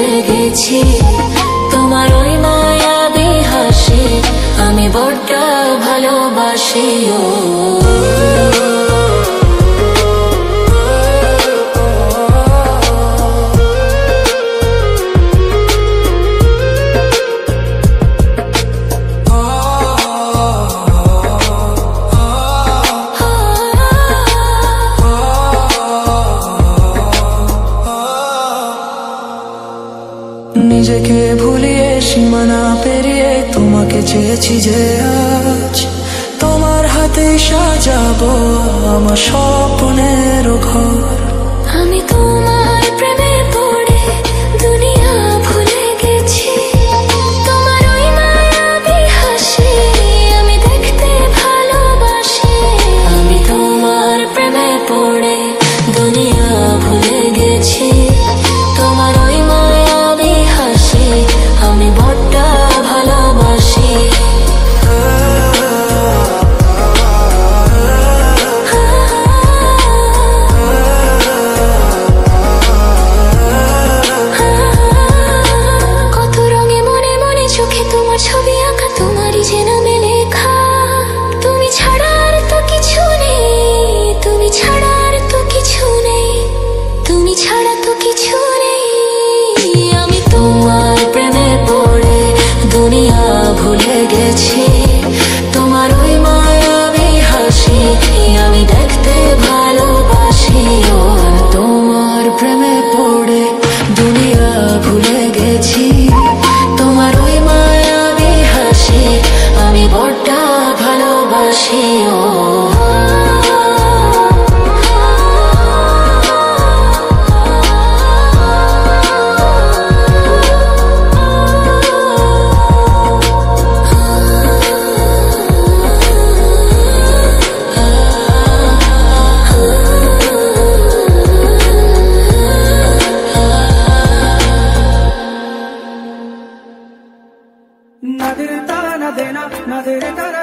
ভুলে গেছি তোমার ওই মায়াবী হাসি আমি বড্ড ভালোবাসি। নিজেকে ভুলিয়ে সীমানা পেরিয়ে তোমাকে চেয়েছি যে আজ তোমার হাতে সাজাবো আমার স্বপ্নের ঘর। আমি তোমার প্রেমে পড়ে দুনিয়া ভুলে গেছি তোমার ওই মায়াবী হাসি আমি দেখতে ভালোবাসি। আমি তোমার প্রেমে পড়ে দুনিয়া ভুলে গেছি তোমার ওই মায়াবী হাসি আমি বড্ড ভালোবাসি। কত রঙে মনে মনে চোখে তোমার ছবি আঁকা তোমারই যে নামে লেখা। তুমি ছাড়া আর তো কিছু নেই, তুমি ছাড়া আর তো কিছু নেই, তুমি ছাড়া তো কিছু নেই। আমি তোমার প্রেমে পড়ে দুনিয়া ভুলে গেছি তোমার ওই মায়াবী হাসি আমি দেখতে ভালোবাসি। ও তোমার প্রেমে পড়ে দুনিয়া ভুলে গেছি তোমার ওই মায়াবী হাসি আমি বড্ড ভালোবাসি। ও ना तेरे तारा ना देना ना तेरे तारा